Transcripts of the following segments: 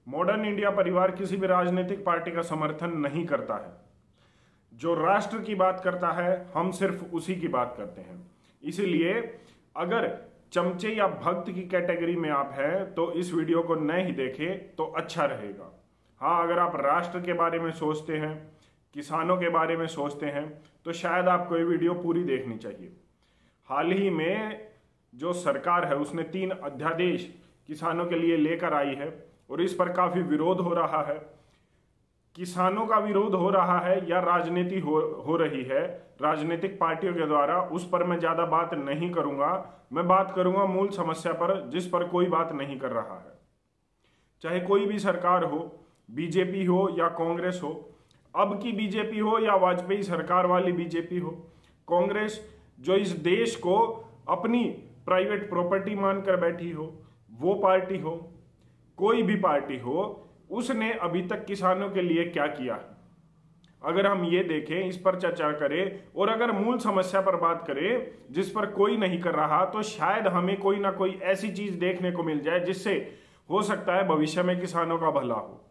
Modern India परिवार किसी भी राजनीतिक पार्टी का समर्थन नहीं करता है। जो राष्ट्र की बात करता है हम सिर्फ उसी की बात करते हैं। इसीलिए अगर चमचे या भक्त की कैटेगरी में आप हैं तो इस वीडियो को न ही देखें तो अच्छा रहेगा। हाँ, अगर आप राष्ट्र के बारे में सोचते हैं, किसानों के बारे में सोचते हैं तो शायद आपको ये वीडियो पूरी देखनी चाहिए। हाल ही में जो सरकार है उसने 3 अध्यादेश किसानों के लिए लेकर आई है और इस पर काफी विरोध हो रहा है। किसानों का विरोध हो रहा है या राजनीति हो रही है राजनीतिक पार्टियों के द्वारा, उस पर मैं ज्यादा बात नहीं करूंगा। मैं बात करूंगा मूल समस्या पर, जिस पर कोई बात नहीं कर रहा है। चाहे कोई भी सरकार हो, बीजेपी हो या कांग्रेस हो, अब की बीजेपी हो या वाजपेयी सरकार वाली बीजेपी हो, कांग्रेस जो इस देश को अपनी प्राइवेट प्रॉपर्टी मानकर बैठी हो, वो पार्टी हो, कोई भी पार्टी हो, उसने अभी तक किसानों के लिए क्या किया है? अगर हम ये देखें, इस पर चर्चा करें और अगर मूल समस्या पर बात करें जिस पर कोई नहीं कर रहा, तो शायद हमें कोई ना कोई ऐसी चीज देखने को मिल जाए जिससे हो सकता है भविष्य में किसानों का भला हो।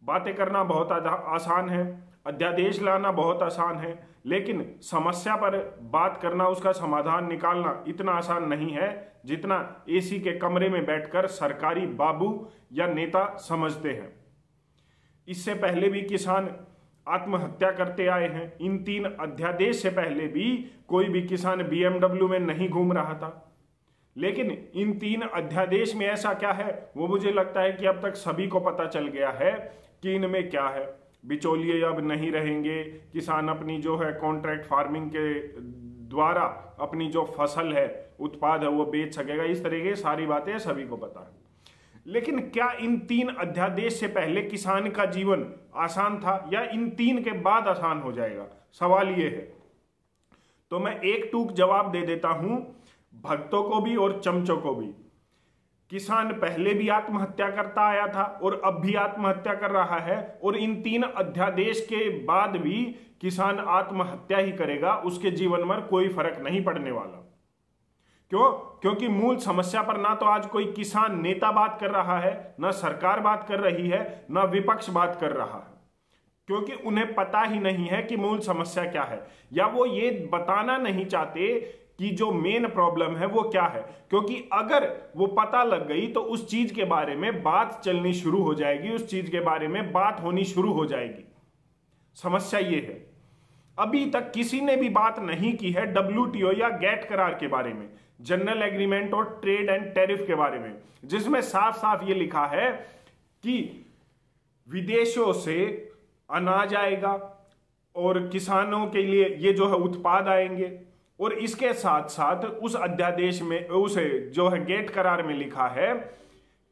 बातें करना बहुत आसान है, अध्यादेश लाना बहुत आसान है, लेकिन समस्या पर बात करना, उसका समाधान निकालना इतना आसान नहीं है जितना एसी के कमरे में बैठकर सरकारी बाबू या नेता समझते हैं। इससे पहले भी किसान आत्महत्या करते आए हैं। इन 3 अध्यादेश से पहले भी कोई भी किसान BMW में नहीं घूम रहा था। लेकिन इन 3 अध्यादेश में ऐसा क्या है, वो मुझे लगता है कि अब तक सभी को पता चल गया है कि इनमें क्या है। बिचौलिए अब नहीं रहेंगे, किसान अपनी जो है कॉन्ट्रैक्ट फार्मिंग के द्वारा अपनी जो फसल है, उत्पाद है, वो बेच सकेगा। इस तरह की सारी बातें सभी को पता है। लेकिन क्या इन 3 अध्यादेश से पहले किसान का जीवन आसान था या इन 3 के बाद आसान हो जाएगा? सवाल ये है। तो मैं एक टूक जवाब दे देता हूं भक्तों को भी और चमचों को भी। किसान पहले भी आत्महत्या करता आया था और अब भी आत्महत्या कर रहा है, और इन 3 अध्यादेश के बाद भी किसान आत्महत्या ही करेगा। उसके जीवन में कोई फर्क नहीं पड़ने वाला। क्यों? क्योंकि मूल समस्या पर ना तो आज कोई किसान नेता बात कर रहा है, ना सरकार बात कर रही है, ना विपक्ष बात कर रहा है, क्योंकि उन्हें पता ही नहीं है कि मूल समस्या क्या है, या वो ये बताना नहीं चाहते कि जो मेन प्रॉब्लम है वो क्या है। क्योंकि अगर वो पता लग गई तो उस चीज के बारे में बात चलनी शुरू हो जाएगी, उस चीज के बारे में बात होनी शुरू हो जाएगी। समस्या ये है, अभी तक किसी ने भी बात नहीं की है WTO या GATT करार के बारे में, जनरल एग्रीमेंट और ट्रेड एंड टैरिफ के बारे में, जिसमें साफ साफ ये लिखा है कि विदेशों से अनाज आएगा और किसानों के लिए ये जो है उत्पाद आएंगे। और इसके साथ साथ उस अध्यादेश में, उसे जो है GATT करार में लिखा है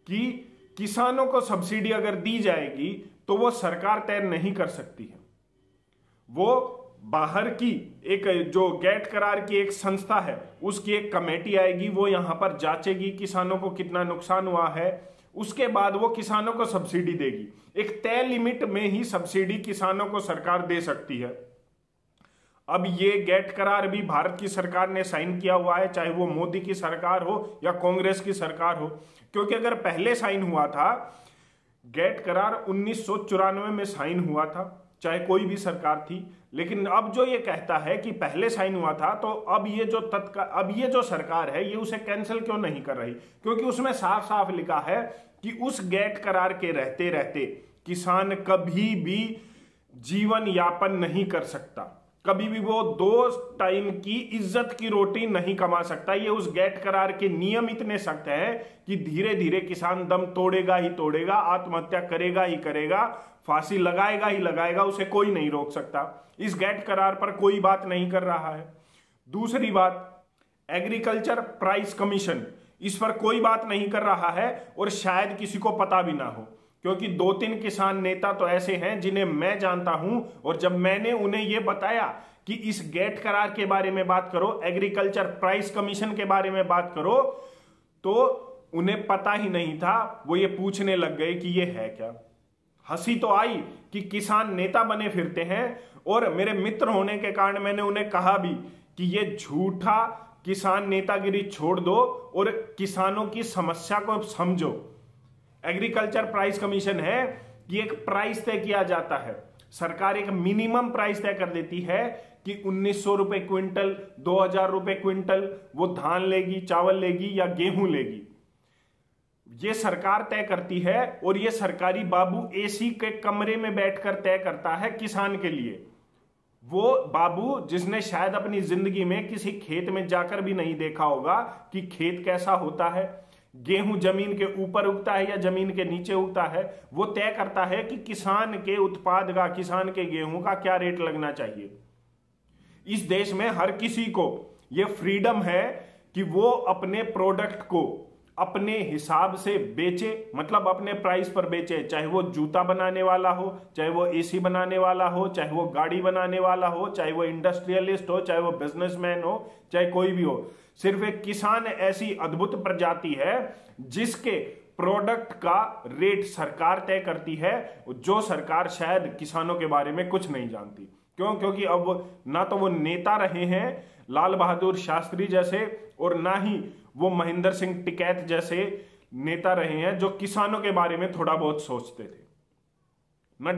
कि किसानों को सब्सिडी अगर दी जाएगी तो वो सरकार तय नहीं कर सकती है। वो बाहर की एक जो GATT करार की एक संस्था है, उसकी एक कमेटी आएगी, वो यहां पर जांचेगी किसानों को कितना नुकसान हुआ है, उसके बाद वो किसानों को सब्सिडी देगी। एक तय लिमिट में ही सब्सिडी किसानों को सरकार दे सकती है। अब ये GATT करार भी भारत की सरकार ने साइन किया हुआ है, चाहे वो मोदी की सरकार हो या कांग्रेस की सरकार हो। क्योंकि अगर पहले साइन हुआ था, GATT करार 1994 में साइन हुआ था, चाहे कोई भी सरकार थी, लेकिन अब जो ये कहता है कि पहले साइन हुआ था, तो अब ये जो सरकार है ये उसे कैंसिल क्यों नहीं कर रही? क्योंकि उसमें साफ साफ लिखा है कि उस GATT करार के रहते रहते किसान कभी भी जीवन यापन नहीं कर सकता, कभी भी वो 2 टाइम की इज्जत की रोटी नहीं कमा सकता। ये उस GATT करार के नियम इतने सख्त हैं कि धीरे धीरे किसान दम तोड़ेगा ही तोड़ेगा, आत्महत्या करेगा ही करेगा, फांसी लगाएगा ही लगाएगा, उसे कोई नहीं रोक सकता। इस GATT करार पर कोई बात नहीं कर रहा है। दूसरी बात, एग्रीकल्चर प्राइस कमीशन, इस पर कोई बात नहीं कर रहा है और शायद किसी को पता भी ना हो, क्योंकि 2-3 किसान नेता तो ऐसे हैं जिन्हें मैं जानता हूं, और जब मैंने उन्हें यह बताया कि इस GATT करार के बारे में बात करो, एग्रीकल्चर प्राइस कमीशन के बारे में बात करो, तो उन्हें पता ही नहीं था। वो ये पूछने लग गए कि ये है क्या। हंसी तो आई कि किसान नेता बने फिरते हैं, और मेरे मित्र होने के कारण मैंने उन्हें कहा भी कि ये झूठा किसान नेतागिरी छोड़ दो और किसानों की समस्या को समझो। एग्रीकल्चर प्राइस कमीशन है कि एक प्राइस तय किया जाता है, सरकार एक मिनिमम प्राइस तय कर देती है कि 1900 रुपए क्विंटल, 2000 रुपए क्विंटल वो धान लेगी, चावल लेगी या गेहूं लेगी। ये सरकार तय करती है और ये सरकारी बाबू एसी के कमरे में बैठकर तय करता है किसान के लिए। वो बाबू जिसने शायद अपनी जिंदगी में किसी खेत में जाकर भी नहीं देखा होगा कि खेत कैसा होता है, गेहूं जमीन के ऊपर उगता है या जमीन के नीचे उगता है, वो तय करता है कि किसान के उत्पाद का, किसान के गेहूं का क्या रेट लगना चाहिए। इस देश में हर किसी को ये फ्रीडम है कि वो अपने प्रोडक्ट को अपने हिसाब से बेचे, मतलब अपने प्राइस पर बेचे, चाहे वो जूता बनाने वाला हो, चाहे वो एसी बनाने वाला हो, चाहे वो गाड़ी बनाने वाला हो, चाहे वो इंडस्ट्रियलिस्ट हो, चाहे वो बिजनेसमैन हो, चाहे कोई भी हो। सिर्फ एक किसान ऐसी अद्भुत प्रजाति है जिसके प्रोडक्ट का रेट सरकार तय करती है, जो सरकार शायद किसानों के बारे में कुछ नहीं जानती। क्यों? क्योंकि अब ना तो वो नेता रहे हैं लाल बहादुर शास्त्री जैसे, और ना ही वो महेंद्र सिंह टिकैत जैसे नेता रहे हैं जो किसानों के बारे में थोड़ा बहुत सोचते थे। ना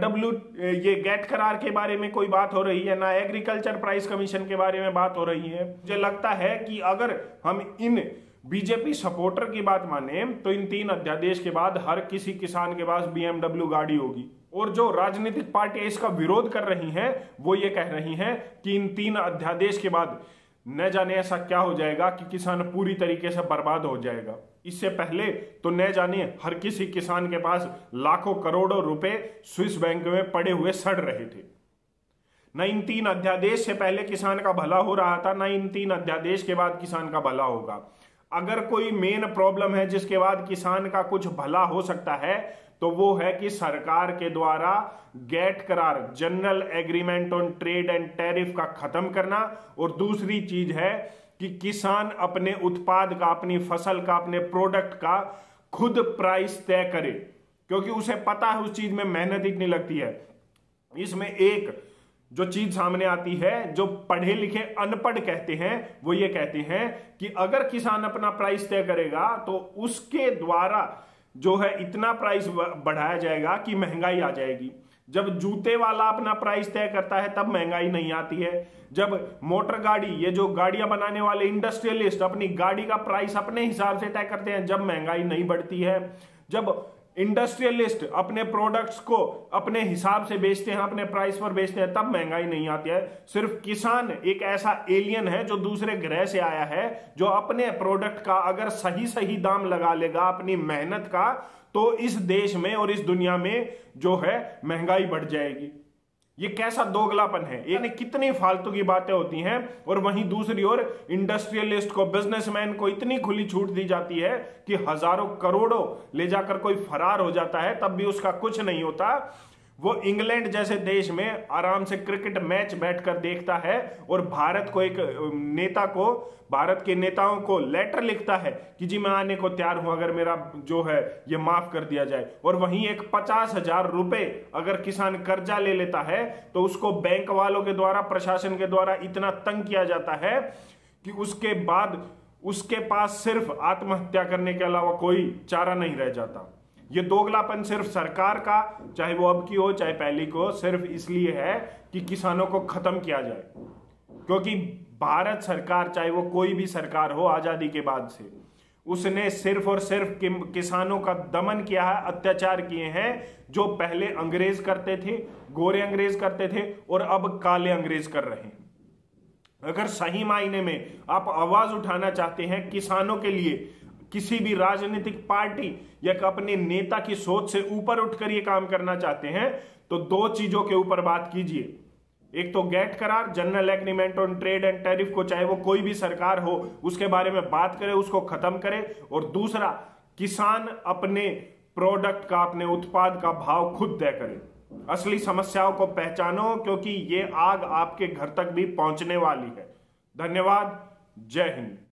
ये गेट करार के बारे में कोई बात हो रही है, ना एग्रीकल्चर प्राइस कमीशन के बारे में बात हो रही है। मुझे लगता है कि अगर हम इन बीजेपी सपोर्टर की बात माने तो इन 3 अध्यादेश के बाद हर किसी किसान के पास BMW गाड़ी होगी। और जो राजनीतिक पार्टियां इसका विरोध कर रही हैं वो ये कह रही हैं कि इन 3 अध्यादेश के बाद न जाने ऐसा क्या हो जाएगा कि किसान पूरी तरीके से बर्बाद हो जाएगा। इससे पहले तो न जाने हर किसी किसान के पास लाखों करोड़ों रुपए स्विस बैंक में पड़े हुए सड़ रहे थे। न इन 3 अध्यादेश से पहले किसान का भला हो रहा था, न इन 3 अध्यादेश के बाद किसान का भला होगा। अगर कोई मेन प्रॉब्लम है जिसके बाद किसान का कुछ भला हो सकता है तो वो है कि सरकार के द्वारा गेट करार, general agreement on trade and tariff का खत्म करना, और दूसरी चीज है कि किसान अपने उत्पाद का, अपनी फसल का, अपने प्रोडक्ट का खुद प्राइस तय करे, क्योंकि उसे पता है उस चीज में मेहनत इतनी लगती है। इसमें एक जो चीज सामने आती है, जो पढ़े लिखे अनपढ़ कहते हैं, वो ये कहते हैं कि अगर किसान अपना प्राइस तय करेगा तो उसके द्वारा जो है इतना प्राइस बढ़ाया जाएगा कि महंगाई आ जाएगी। जब जूते वाला अपना प्राइस तय करता है तब महंगाई नहीं आती है। जब मोटर गाड़ी, ये जो गाड़ियां बनाने वाले इंडस्ट्रियलिस्ट अपनी गाड़ी का प्राइस अपने हिसाब से तय करते हैं, जब महंगाई नहीं बढ़ती है। जब इंडस्ट्रियलिस्ट अपने प्रोडक्ट्स को अपने हिसाब से बेचते हैं, अपने प्राइस पर बेचते हैं, तब महंगाई नहीं आती है। सिर्फ किसान एक ऐसा एलियन है जो दूसरे ग्रह से आया है, जो अपने प्रोडक्ट का अगर सही सही दाम लगा लेगा अपनी मेहनत का, तो इस देश में और इस दुनिया में जो है महंगाई बढ़ जाएगी। ये कैसा दोगलापन है, यानी कितनी फालतू की बातें होती हैं। और वहीं दूसरी ओर इंडस्ट्रियलिस्ट को, बिजनेसमैन को इतनी खुली छूट दी जाती है कि हजारों करोड़ों ले जाकर कोई फरार हो जाता है, तब भी उसका कुछ नहीं होता। वो इंग्लैंड जैसे देश में आराम से क्रिकेट मैच बैठकर देखता है और भारत को, एक नेता को, भारत के नेताओं को लेटर लिखता है कि जी मैं आने को तैयार हूं, अगर मेरा जो है ये माफ कर दिया जाए। और वहीं एक 50,000 रुपए अगर किसान कर्जा ले लेता है तो उसको बैंक वालों के द्वारा, प्रशासन के द्वारा इतना तंग किया जाता है कि उसके बाद उसके पास सिर्फ आत्महत्या करने के अलावा कोई चारा नहीं रह जाता। ये दोगलापन सिर्फ सरकार का, चाहे वो अब की हो चाहे पहली को, सिर्फ इसलिए है कि किसानों को खत्म किया जाए। क्योंकि भारत सरकार, चाहे वो कोई भी सरकार हो आजादी के बाद से, उसने सिर्फ और सिर्फ किसानों का दमन किया है, अत्याचार किए हैं, जो पहले अंग्रेज करते थे, गोरे अंग्रेज करते थे और अब काले अंग्रेज कर रहे हैं। अगर सही मायने में आप आवाज उठाना चाहते हैं किसानों के लिए, किसी भी राजनीतिक पार्टी या अपने नेता की सोच से ऊपर उठकर ये काम करना चाहते हैं, तो 2 चीजों के ऊपर बात कीजिए। एक तो गेट करार, general agreement on trade and tariff को, चाहे वो कोई भी सरकार हो, उसके बारे में बात करे, उसको खत्म करे। और दूसरा, किसान अपने प्रोडक्ट का, अपने उत्पाद का भाव खुद तय करे। असली समस्याओं को पहचानो, क्योंकि ये आग आपके घर तक भी पहुंचने वाली है। धन्यवाद। जय हिंद।